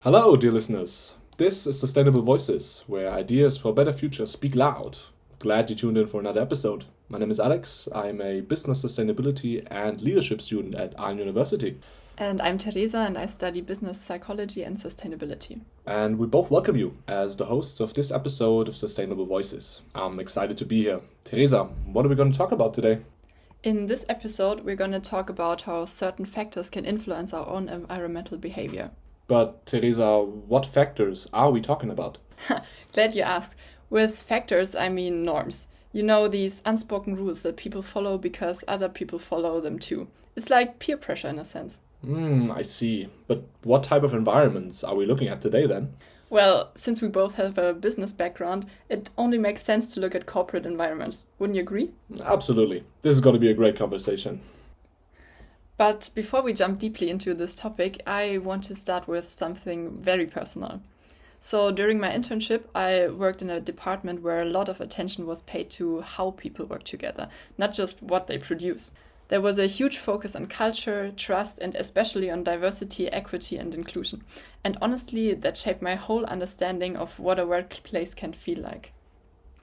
Hello, dear listeners. This is Sustainable Voices, where ideas for a better future speak loud. Glad you tuned in for another episode. My name is Alex. I'm a business sustainability and leadership student at Aalen University. And I'm Teresa, and I study business psychology and sustainability. And we both welcome you as the hosts of this episode of Sustainable Voices. I'm excited to be here. Teresa, what are we going to talk about today? In this episode, we're going to talk about how certain factors can influence our own environmental behavior. But Teresa, what factors are we talking about? Glad you asked. With factors, I mean norms. You know, these unspoken rules that people follow because other people follow them too. It's like peer pressure in a sense. I see. But what type of environments are we looking at today then? Well, since we both have a business background, it only makes sense to look at corporate environments. Wouldn't you agree? Absolutely. This is going to be a great conversation. But before we jump deeply into this topic, I want to start with something very personal. So during my internship, I worked in a department where a lot of attention was paid to how people work together, not just what they produce. There was a huge focus on culture, trust, and especially on diversity, equity, and inclusion. And honestly, that shaped my whole understanding of what a workplace can feel like.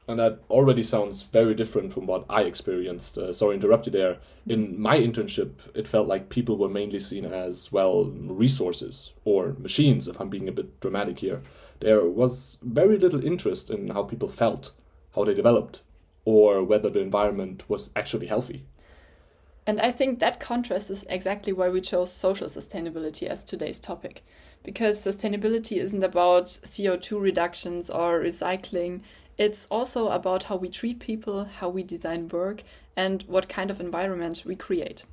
And that already sounds very different from what I experienced. Sorry to interrupt you there. In my internship, it felt like people were mainly seen as, well, resources or machines, if I'm being a bit dramatic here. There was very little interest in how people felt, how they developed, or whether the environment was actually healthy. And I think that contrast is exactly why we chose social sustainability as today's topic. Because sustainability isn't about CO2 reductions or recycling. It's also about how we treat people, how we design work, and what kind of environment we create.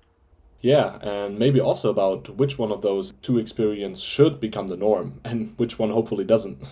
Yeah, and maybe also about which one of those two experiences should become the norm and which one hopefully doesn't.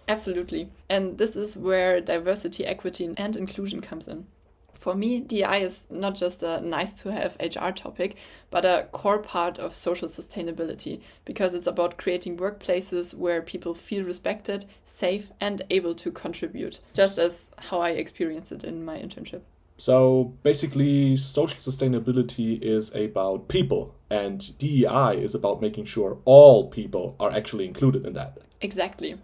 Absolutely. And this is where diversity, equity, and inclusion comes in. For me, DEI is not just a nice-to-have HR topic, but a core part of social sustainability, because it's about creating workplaces where people feel respected, safe, and able to contribute, just as how I experienced it in my internship. So basically, social sustainability is about people, and DEI is about making sure all people are actually included in that. Exactly.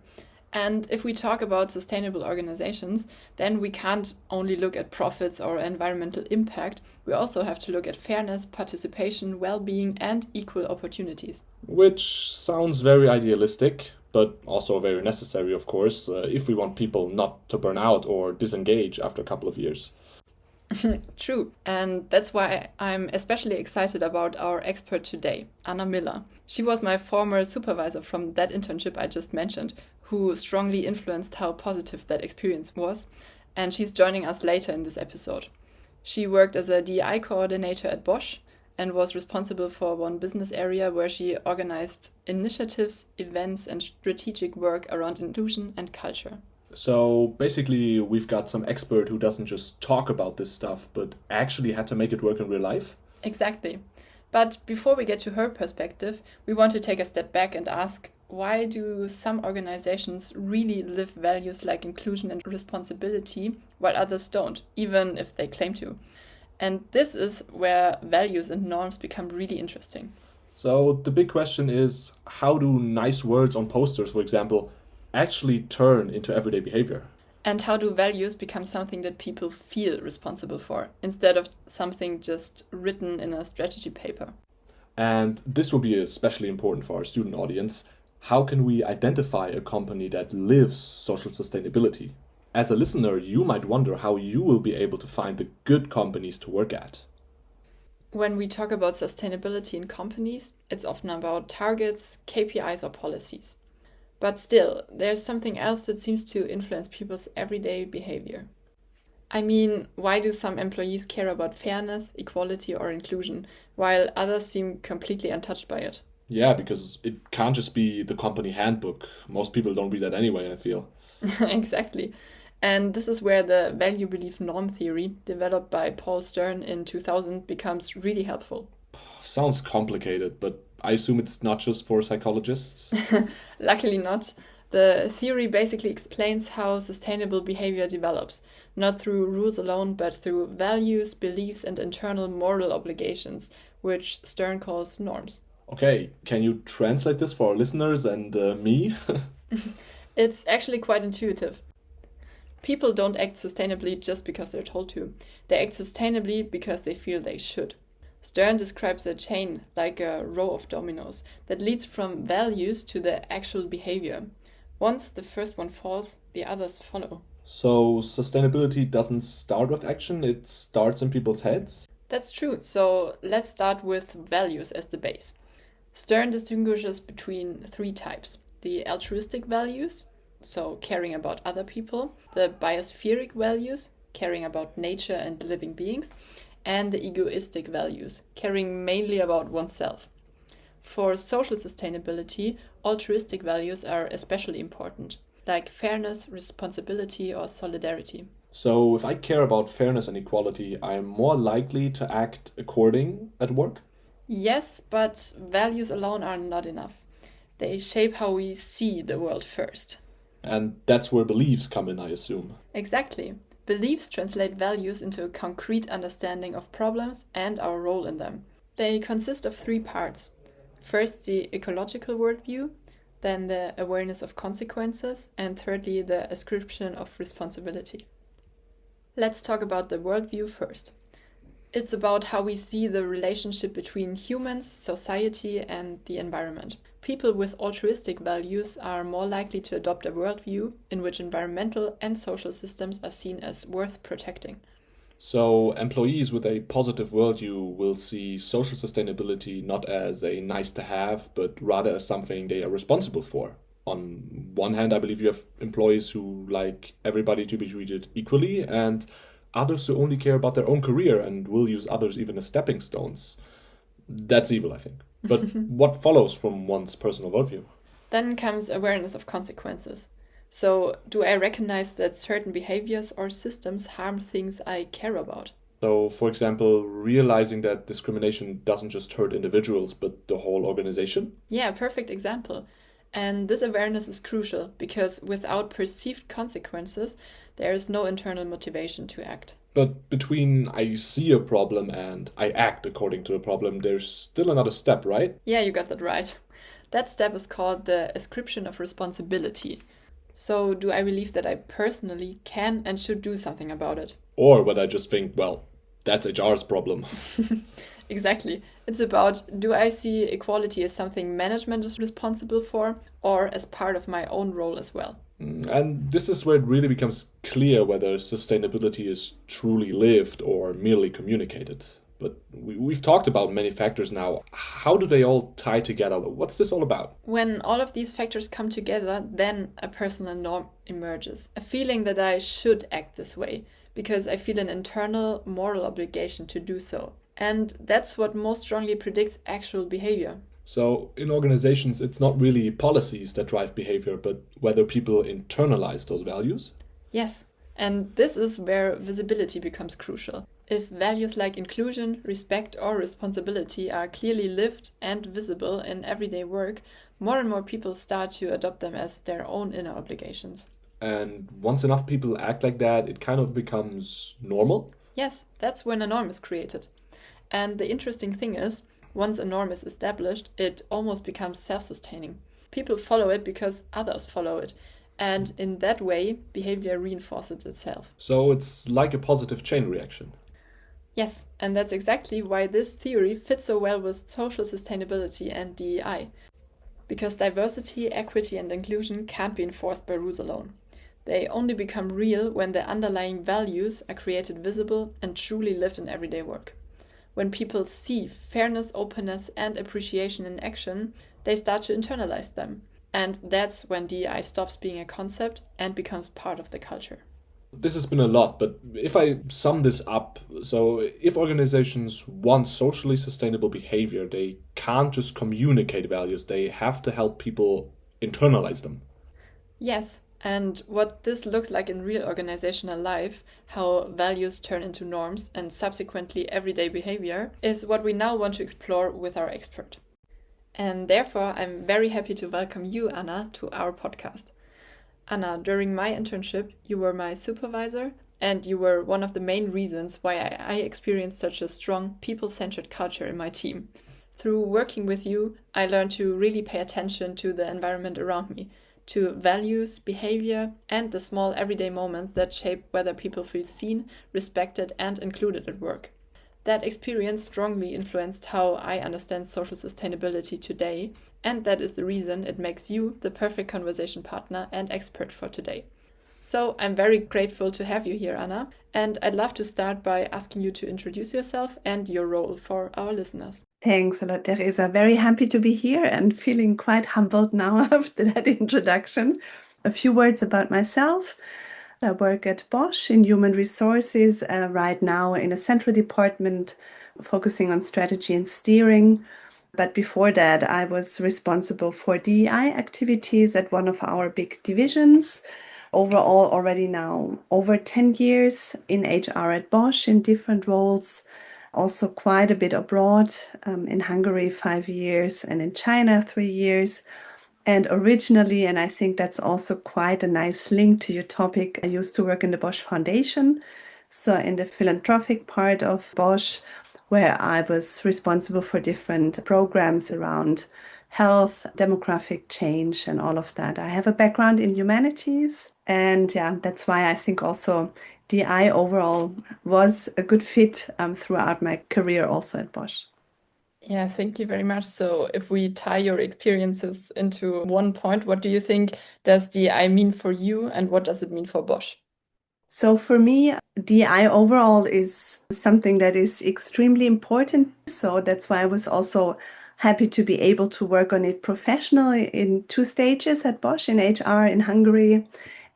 And if we talk about sustainable organizations, then we can't only look at profits or environmental impact. We also have to look at fairness, participation, well-being, and equal opportunities. Which sounds very idealistic, but also very necessary, of course, if we want people not to burn out or disengage after a couple of years. True. And that's why I'm especially excited about our expert today, Anna Miller. She was my former supervisor from that internship I just mentioned, who strongly influenced how positive that experience was, and she's joining us later in this episode. She worked as a DEI coordinator at Bosch and was responsible for one business area where she organized initiatives, events, and strategic work around inclusion and culture. So basically, we've got some expert who doesn't just talk about this stuff, but actually had to make it work in real life. Exactly. But before we get to her perspective, we want to take a step back and ask, why do some organizations really live values like inclusion and responsibility while others don't, even if they claim to? And this is where values and norms become really interesting. So the big question is, how do nice words on posters, for example, actually turn into everyday behavior? And how do values become something that people feel responsible for, instead of something just written in a strategy paper? And this will be especially important for our student audience. How can we identify a company that lives social sustainability? As a listener, you might wonder how you will be able to find the good companies to work at. When we talk about sustainability in companies, it's often about targets, KPIs, or policies. But still, there's something else that seems to influence people's everyday behavior. I mean, why do some employees care about fairness, equality, or inclusion, while others seem completely untouched by it? Yeah, because it can't just be the company handbook. Most people don't read that anyway, I feel. Exactly. And this is where the value belief norm theory, developed by Paul Stern in 2000, becomes really helpful. Sounds complicated, but I assume it's not just for psychologists. Luckily not. The theory basically explains how sustainable behavior develops, not through rules alone, but through values, beliefs, and internal moral obligations, which Stern calls norms. Okay, can you translate this for our listeners and me? It's actually quite intuitive. People don't act sustainably just because they're told to. They act sustainably because they feel they should. Stern describes a chain like a row of dominoes that leads from values to the actual behavior. Once the first one falls, the others follow. So sustainability doesn't start with action, it starts in people's heads? That's true, so let's start with values as the base. Stern distinguishes between three types: the altruistic values, so caring about other people, the biospheric values, caring about nature and living beings, and the egoistic values, caring mainly about oneself. For social sustainability, altruistic values are especially important, like fairness, responsibility, or solidarity. So if I care about fairness and equality, I'm more likely to act according at work? Yes, but values alone are not enough. They shape how we see the world first. And that's where beliefs come in, I assume. Exactly. Beliefs translate values into a concrete understanding of problems and our role in them. They consist of three parts. First, the ecological worldview, then the awareness of consequences, and thirdly, the ascription of responsibility. Let's talk about the worldview first. It's about how we see the relationship between humans, society, and the environment. People with altruistic values are more likely to adopt a worldview in which environmental and social systems are seen as worth protecting. So employees with a positive worldview will see social sustainability not as a nice to have, but rather as something they are responsible for. On one hand, I believe you have employees who like everybody to be treated equally, and others who only care about their own career and will use others even as stepping stones. That's evil, I think. But what follows from one's personal worldview? Then comes awareness of consequences. So, do I recognize that certain behaviors or systems harm things I care about? So, for example, realizing that discrimination doesn't just hurt individuals, but the whole organization? Yeah, perfect example. And this awareness is crucial because without perceived consequences, there is no internal motivation to act. But between I see a problem and I act according to the problem, there's still another step, right? Yeah, you got that right. That step is called the ascription of responsibility. So, do I believe that I personally can and should do something about it? Or whether I just think, well, that's HR's problem. Exactly. It's about, do I see equality as something management is responsible for or as part of my own role as well? And this is where it really becomes clear whether sustainability is truly lived or merely communicated. But we've talked about many factors now. How do they all tie together? What's this all about? When all of these factors come together, then a personal norm emerges. A feeling that I should act this way because I feel an internal moral obligation to do so. And that's what most strongly predicts actual behavior. So, in organizations, it's not really policies that drive behavior, but whether people internalize those values. Yes, and this is where visibility becomes crucial. If values like inclusion, respect, or responsibility are clearly lived and visible in everyday work, more and more people start to adopt them as their own inner obligations. And once enough people act like that, it kind of becomes normal. Yes, that's when a norm is created. And the interesting thing is, once a norm is established, it almost becomes self-sustaining. People follow it because others follow it. And in that way, behavior reinforces itself. So it's like a positive chain reaction. Yes, and that's exactly why this theory fits so well with social sustainability and DEI. Because diversity, equity, and inclusion can't be enforced by rules alone. They only become real when the underlying values are created visible and truly lived in everyday work. When people see fairness, openness, and appreciation in action, they start to internalize them. And that's when DEI stops being a concept and becomes part of the culture. This has been a lot, but if I sum this up, so if organizations want socially sustainable behavior, they can't just communicate values, they have to help people internalize them. Yes, and what this looks like in real organizational life, how values turn into norms and subsequently everyday behavior, is what we now want to explore with our expert. And therefore, I'm very happy to welcome you, Anna, to our podcast. Anna, during my internship, you were my supervisor, and you were one of the main reasons why I experienced such a strong people-centered culture in my team. Through working with you, I learned to really pay attention to the environment around me, to values, behavior, and the small everyday moments that shape whether people feel seen, respected, and included at work. That experience strongly influenced how I understand social sustainability today, and that is the reason it makes you the perfect conversation partner and expert for today. So I'm very grateful to have you here, Anna, and I'd love to start by asking you to introduce yourself and your role for our listeners. Thanks a lot, Teresa. Very happy to be here and feeling quite humbled now after that introduction. A few words about myself. I work at Bosch in human resources right now in a central department focusing on strategy and steering. But before that, I was responsible for DEI activities at one of our big divisions. Overall, already now over 10 years in HR at Bosch in different roles, also quite a bit abroad, in Hungary 5 years and in China 3 years. And originally, and I think that's also quite a nice link to your topic, I used to work in the Bosch Foundation, so in the philanthropic part of Bosch, where I was responsible for different programs around health, demographic change, and all of that. I have a background in humanities, and yeah, that's why I think also DI overall was a good fit throughout my career also at Bosch. Yeah, thank you very much. So, if we tie your experiences into one point, what do you think does DI mean for you and what does it mean for Bosch? So for me, DI overall is something that is extremely important. So that's why I was also happy to be able to work on it professionally in 2 stages at Bosch, in HR in Hungary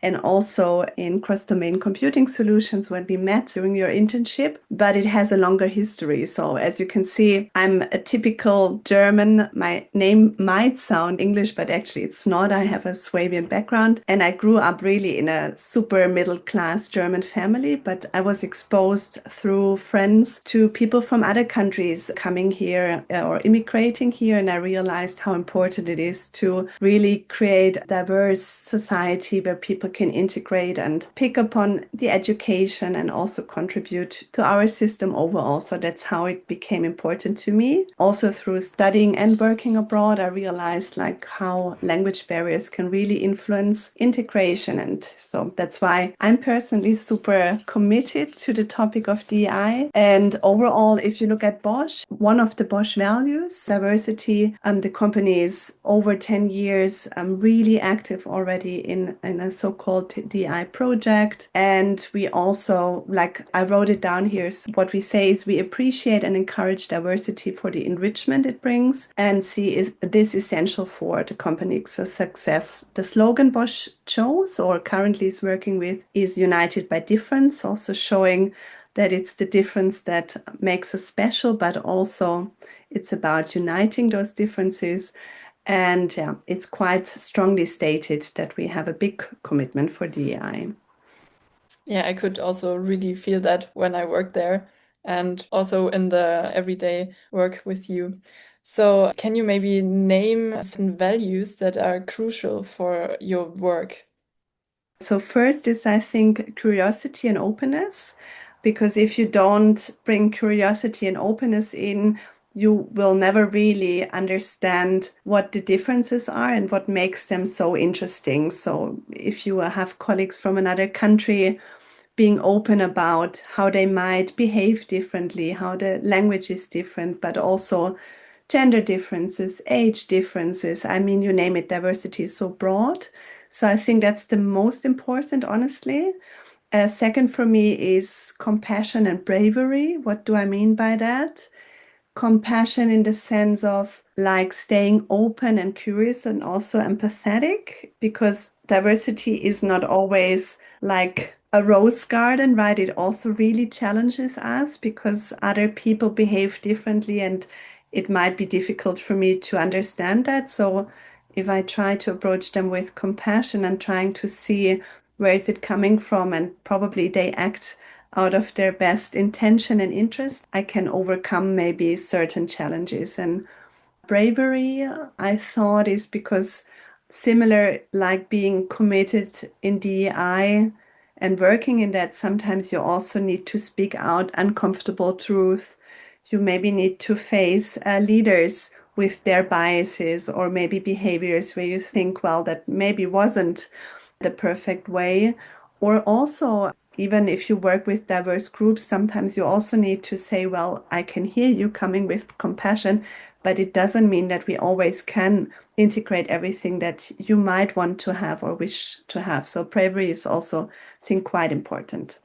and also in cross-domain computing solutions when we met during your internship, but it has a longer history. So as you can see, I'm a typical German. My name might sound English, but actually it's not. I have a Swabian background and I grew up really in a super middle-class German family, but I was exposed through friends to people from other countries coming here or immigrating here, and I realized how important it is to really create a diverse society where people can integrate and pick up on the education and also contribute to our system overall. So that's how it became important to me. Also through studying and working abroad, I realized like how language barriers can really influence integration. And so that's why I'm personally super committed to the topic of DEI. And overall, if you look at Bosch, one of the Bosch values, diversity, the company is over 10 years really active already in a so-called DI project. And we also, like I wrote it down here, so what we say is we appreciate and encourage diversity for the enrichment it brings and see is this essential for the company's success. The slogan Bosch chose or currently is working with is United by Difference, also showing that it's the difference that makes us special, but also it's about uniting those differences. And yeah, it's quite strongly stated that we have a big commitment for DEI. Yeah, I could also really feel that when I worked there and also in the everyday work with you. So, can you maybe name some values that are crucial for your work? So first is, I think, curiosity and openness, because if you don't bring curiosity and openness in, you will never really understand what the differences are and what makes them so interesting. So if you have colleagues from another country, being open about how they might behave differently, how the language is different, but also gender differences, age differences. I mean, you name it, diversity is so broad. So I think that's the most important, honestly. Second for me is compassion and bravery. What do I mean by that? Compassion in the sense of like staying open and curious and also empathetic, because diversity is not always like a rose garden, right? It also really challenges us because other people behave differently and it might be difficult for me to understand that. So if I try to approach them with compassion and trying to see where is it coming from, and probably they act out of their best intention and interest, I can overcome maybe certain challenges. And bravery, I thought, is because similar like being committed in DEI and working in that, sometimes you also need to speak out uncomfortable truth. you maybe need to face leaders with their biases or maybe behaviors where you think, well, that maybe wasn't the perfect way. Or also, even if you work with diverse groups, sometimes you also need to say, well, I can hear you coming with compassion, but it doesn't mean that we always can integrate everything that you might want to have or wish to have. So bravery is also, I think, quite important.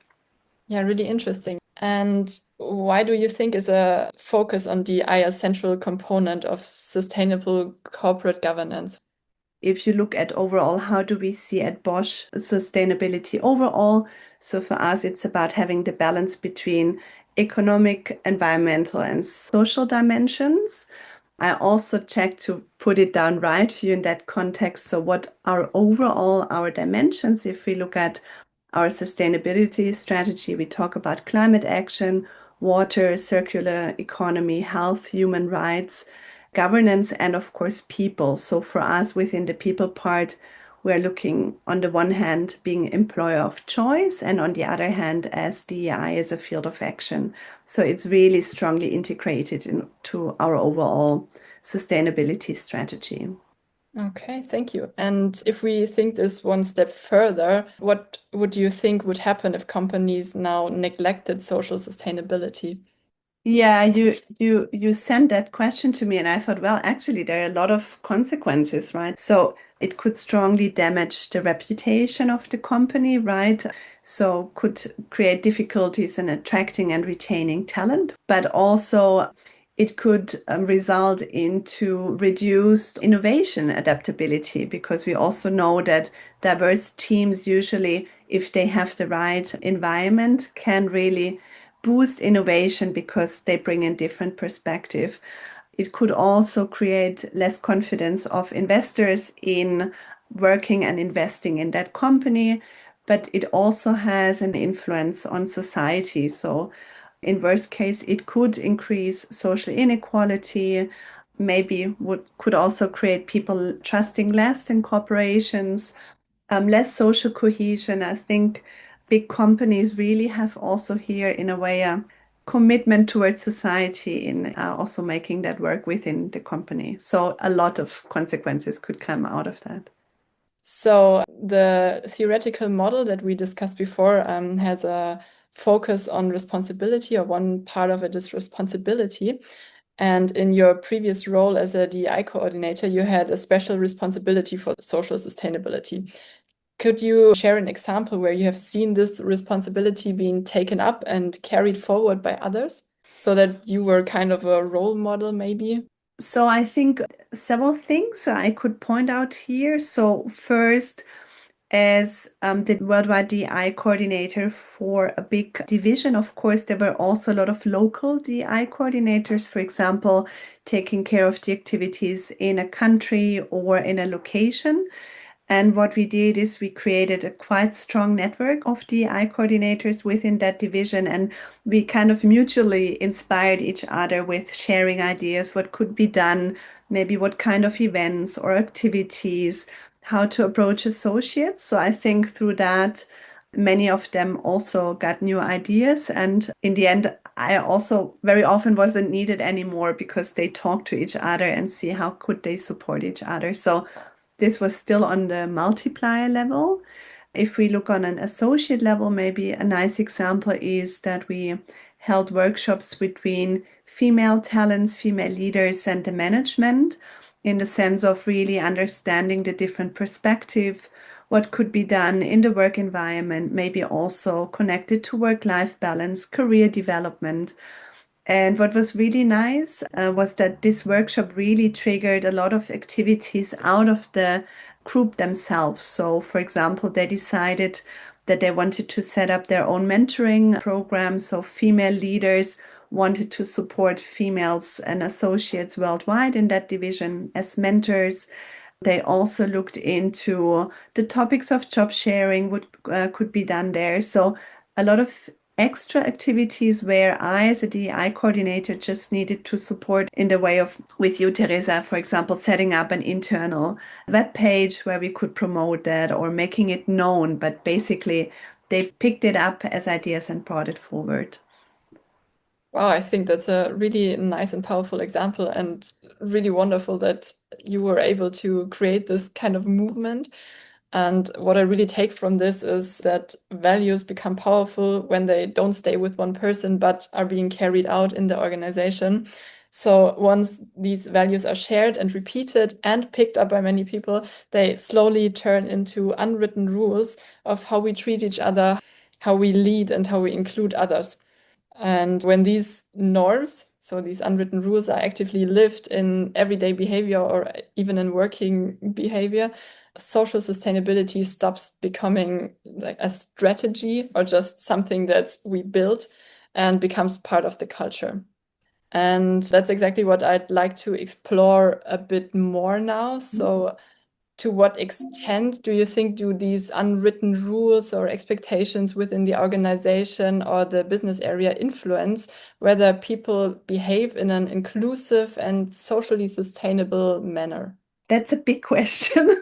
Yeah, really interesting. And why do you think is a focus on DEI a central component of sustainable corporate governance? If you look at overall, how do we see at Bosch sustainability overall? So for us, it's about having the balance between economic, environmental, and social dimensions. I also checked to put it down right for you in that context. So what are overall our dimensions? If we look at our sustainability strategy, we talk about climate action, water, circular economy, health, human rights, governance, and of course, people. So for us, within the people part, we're looking on the one hand being employer of choice, and on the other hand, as DEI as a field of action. So it's really strongly integrated into our overall sustainability strategy. Okay, thank you. And if we think this one step further, what would you think would happen if companies now neglected social sustainability? Yeah, you sent that question to me, and I thought, well, actually, there are a lot of consequences, right? So it could strongly damage the reputation of the company, right? So could create difficulties in attracting and retaining talent, but also it could result into reduced innovation adaptability, because we also know that diverse teams usually, if they have the right environment, can really boost innovation because they bring in different perspective. It could also create less confidence of investors in working and investing in that company, but it also has an influence on society. So in worst case, it could increase social inequality, maybe could also create people trusting less in corporations, less social cohesion. I think big companies really have also here, in a way, a commitment towards society in also making that work within the company. So a lot of consequences could come out of that. So the theoretical model that we discussed before has a focus on responsibility, or one part of it is responsibility. And in your previous role as a DEI coordinator, you had a special responsibility for social sustainability. Could you share an example where you have seen this responsibility being taken up and carried forward by others, so that you were kind of a role model, maybe? So I think several things I could point out here. So first, as the worldwide DI coordinator for a big division, of course, there were also a lot of local DI coordinators, for example, taking care of the activities in a country or in a location. And what we did is we created a quite strong network of DI coordinators within that division, and we kind of mutually inspired each other with sharing ideas, what could be done, maybe what kind of events or activities, how to approach associates. So I think through that, many of them also got new ideas. And in the end, I also very often wasn't needed anymore because they talked to each other and see how could they support each other. So this was still on the multiplier level. If we look on an associate level, maybe a nice example is that we held workshops between female talents, female leaders, and the management, in the sense of really understanding the different perspective, what could be done in the work environment, maybe also connected to work-life balance, career development. And what was really nice was that this workshop really triggered a lot of activities out of the group themselves. So, for example, they decided that they wanted to set up their own mentoring program. So, female leaders wanted to support females and associates worldwide in that division as mentors. They also looked into the topics of job sharing, what could be done there. So, a lot of extra activities where I, as a DEI coordinator, just needed to support in the way of, with you, Teresa, for example, setting up an internal web page where we could promote that or making it known. But basically, they picked it up as ideas and brought it forward. Wow, I think that's a really nice and powerful example, and really wonderful that you were able to create this kind of movement. And what I really take from this is that values become powerful when they don't stay with one person, but are being carried out in the organization. So once these values are shared and repeated and picked up by many people, they slowly turn into unwritten rules of how we treat each other, how we lead, and how we include others. And when these norms, so these unwritten rules, are actively lived in everyday behavior or even in working behavior, social sustainability stops becoming like a strategy or just something that we build and becomes part of the culture. And that's exactly what I'd like to explore a bit more now. So to what extent do you think do these unwritten rules or expectations within the organization or the business area influence whether people behave in an inclusive and socially sustainable manner? That's a big question.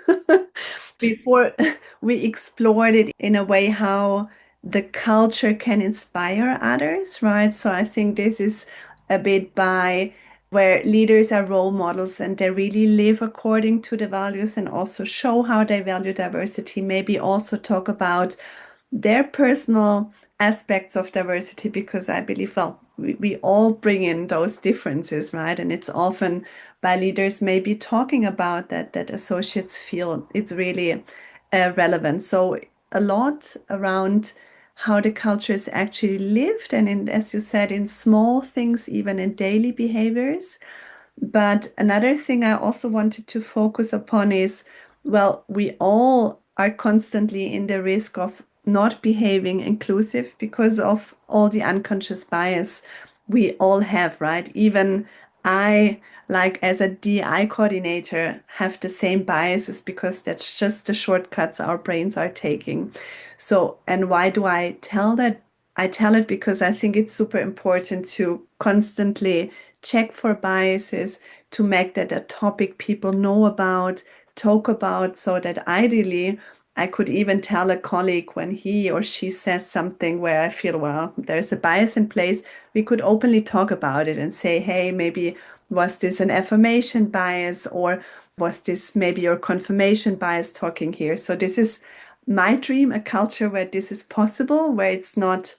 Before we explored it in a way how the culture can inspire others, right? So I think this is a bit by where leaders are role models and they really live according to the values and also show how they value diversity. Maybe also talk about their personal aspects of diversity because I believe, well, we all bring in those differences, right? And it's often by leaders maybe talking about that associates feel it's really relevant. So a lot around how the culture is actually lived and in, as you said, in small things, even in daily behaviors. But another thing I also wanted to focus upon is, well, we all are constantly in the risk of not behaving inclusive because of all the unconscious bias we all have, right? Even I, like as a DI coordinator, have the same biases because that's just the shortcuts our brains are taking. So, and why do I tell that? I tell it because I think it's super important to constantly check for biases, to make that a topic people know about, talk about, so that ideally I could even tell a colleague when he or she says something where I feel, well, there's a bias in place, we could openly talk about it and say, hey, maybe was this an affirmation bias or was this maybe your confirmation bias talking here? So this is my dream, a culture where this is possible, where it's not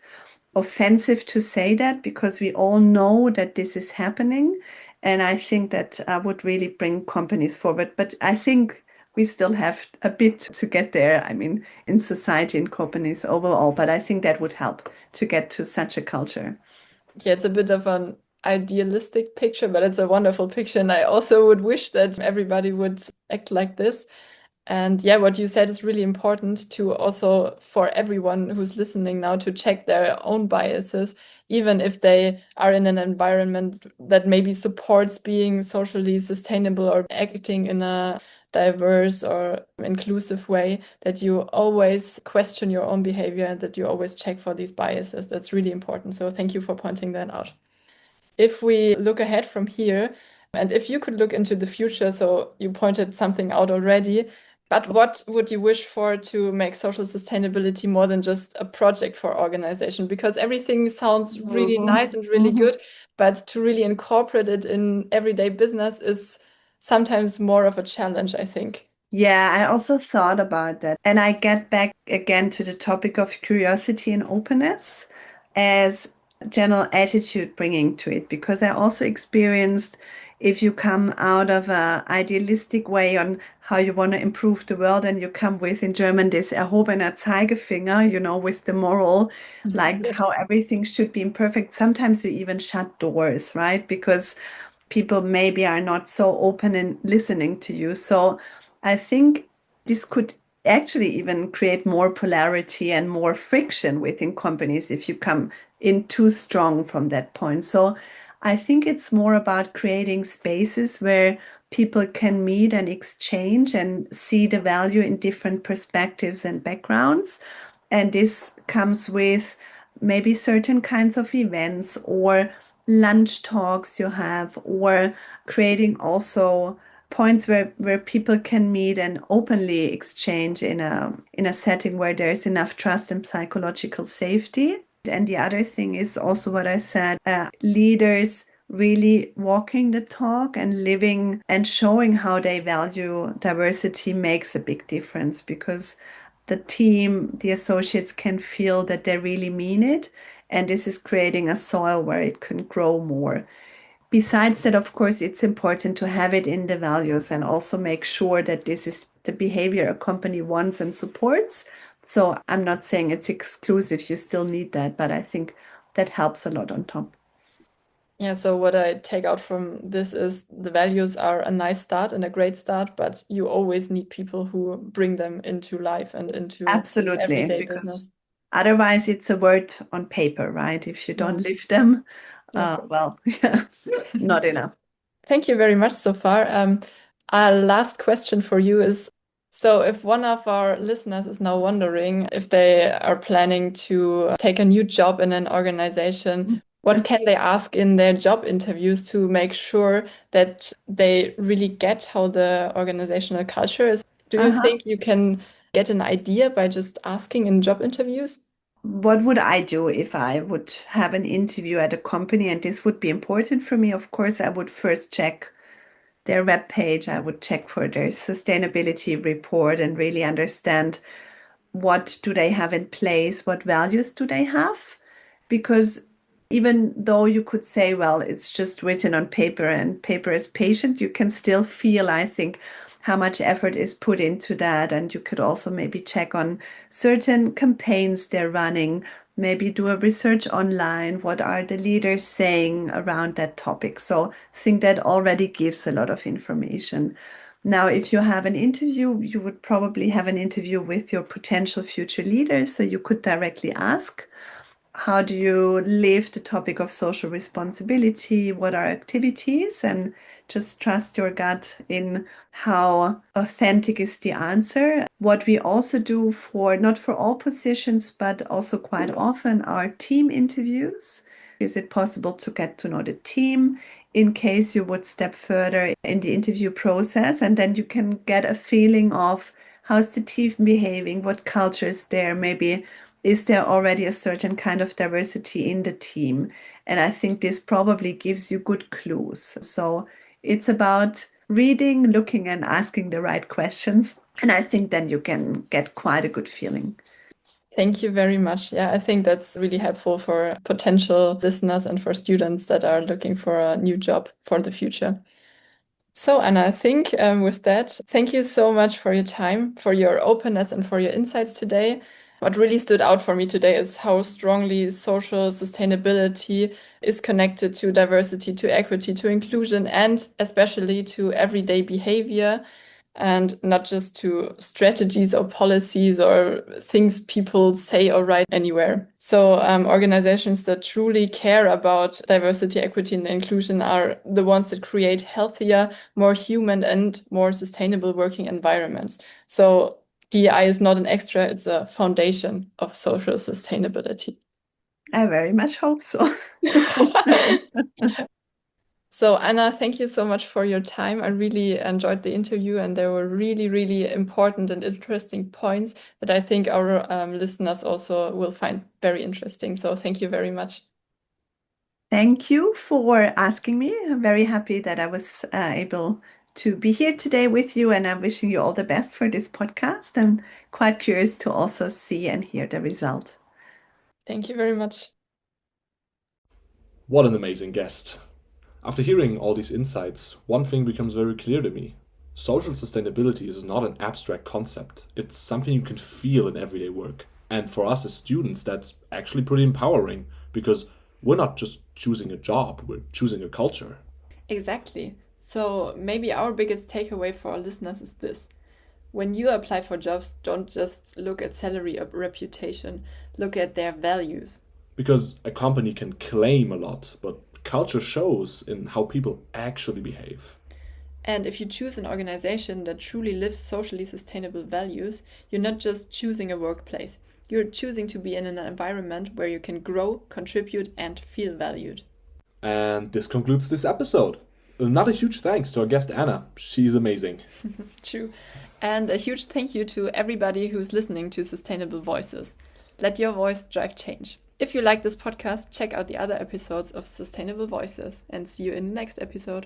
offensive to say that because we all know that this is happening. And I think that would really bring companies forward. But I think we still have a bit to get there. I mean, in society and companies overall, but I think that would help to get to such a culture. Yeah, it's a bit of an idealistic picture, but it's a wonderful picture. And I also would wish that everybody would act like this. And yeah, what you said is really important to also for everyone who's listening now to check their own biases, even if they are in an environment that maybe supports being socially sustainable or acting in a diverse or inclusive way, that you always question your own behavior and that you always check for these biases. That's really important. So thank you for pointing that out. If we look ahead from here, and if you could look into the future, so you pointed something out already, but what would you wish for to make social sustainability more than just a project for organization? Because everything sounds really nice and really good, but to really incorporate it in everyday business is sometimes more of a challenge, I think. Yeah, I also thought about that. And I get back again to the topic of curiosity and openness as general attitude bringing to it, because I also experienced if you come out of a idealistic way on how you want to improve the world and you come with, in German, this erhobener Zeigefinger, with the moral, like how Yes. everything should be imperfect. Sometimes you even shut doors, right? Because people maybe are not so open in listening to you. So I think this could actually even create more polarity and more friction within companies if you come in too strong from that point. So I think it's more about creating spaces where people can meet and exchange and see the value in different perspectives and backgrounds. And this comes with maybe certain kinds of events or lunch talks you have, or creating also points where people can meet and openly exchange in a setting where there's enough trust and psychological safety. And the other thing is also what I said, leaders really walking the talk and living and showing how they value diversity makes a big difference, because the team, the associates can feel that they really mean it. And this is creating a soil where it can grow more. Besides that, of course, it's important to have it in the values and also make sure that this is the behavior a company wants and supports. So I'm not saying it's exclusive, you still need that, but I think that helps a lot on top. Yeah, so what I take out from this is the values are a nice start and a great start, but you always need people who bring them into life and into Absolutely, everyday because business. otherwise it's a word on paper, right? If you Yeah, don't live them, of course. well, yeah, not enough. Thank you very much so far. Our last question for you is, so if one of our listeners is now wondering if they are planning to take a new job in an organization, what can they ask in their job interviews to make sure that they really get how the organizational culture is? Do you Uh-huh. think you can get an idea by just asking in job interviews? What would I do if I would have an interview at a company and this would be important for me? Of course, I would first check their web page. I would check for their sustainability report and really understand what do they have in place, what values do they have? Because even though you could say, well, it's just written on paper and paper is patient, you can still feel, I think, how much effort is put into that. And you could also maybe check on certain campaigns they're running, maybe do a research online. What are the leaders saying around that topic? So I think that already gives a lot of information. Now, if you have an interview, you would probably have an interview with your potential future leaders. So you could directly ask, how do you live the topic of social responsibility? What are activities? And just trust your gut in how authentic is the answer. What we also do for, not for all positions, but also quite often, are team interviews. Is it possible to get to know the team in case you would step further in the interview process? And then you can get a feeling of how's the team behaving, what culture is there, maybe is there already a certain kind of diversity in the team? And I think this probably gives you good clues. So it's about reading, looking, and asking the right questions. And I think then you can get quite a good feeling. Thank you very much. Yeah, I think that's really helpful for potential listeners and for students that are looking for a new job for the future. So, Anna, I think with that, thank you so much for your time, for your openness, and for your insights today. What really stood out for me today is how strongly social sustainability is connected to diversity, to equity, to inclusion, and especially to everyday behavior, and not just to strategies or policies or things people say or write anywhere. So organizations that truly care about diversity, equity, and inclusion are the ones that create healthier, more human, and more sustainable working environments. So DEI is not an extra, it's a foundation of social sustainability. I very much hope so. So, Anna, thank you so much for your time. I really enjoyed the interview, and there were really, really important and interesting points that I think our listeners also will find very interesting. So, thank you very much. Thank you for asking me. I'm very happy that I was able to be here today with you, and I'm wishing you all the best for this podcast. I'm quite curious to also see and hear the result. Thank you very much. What an amazing guest. After hearing all these insights, one thing becomes very clear to me. Social sustainability is not an abstract concept, it's something you can feel in everyday work. And for us as students, that's actually pretty empowering because we're not just choosing a job, we're choosing a culture. Exactly. So, maybe our biggest takeaway for our listeners is this. When you apply for jobs, don't just look at salary or reputation, look at their values. Because a company can claim a lot, but culture shows in how people actually behave. And if you choose an organization that truly lives socially sustainable values, you're not just choosing a workplace. You're choosing to be in an environment where you can grow, contribute, and feel valued. And this concludes this episode. Another huge thanks to our guest Anna. She's amazing. True. And a huge thank you to everybody who's listening to Sustainable Voices. Let your voice drive change. If you like this podcast, check out the other episodes of Sustainable Voices and see you in the next episode.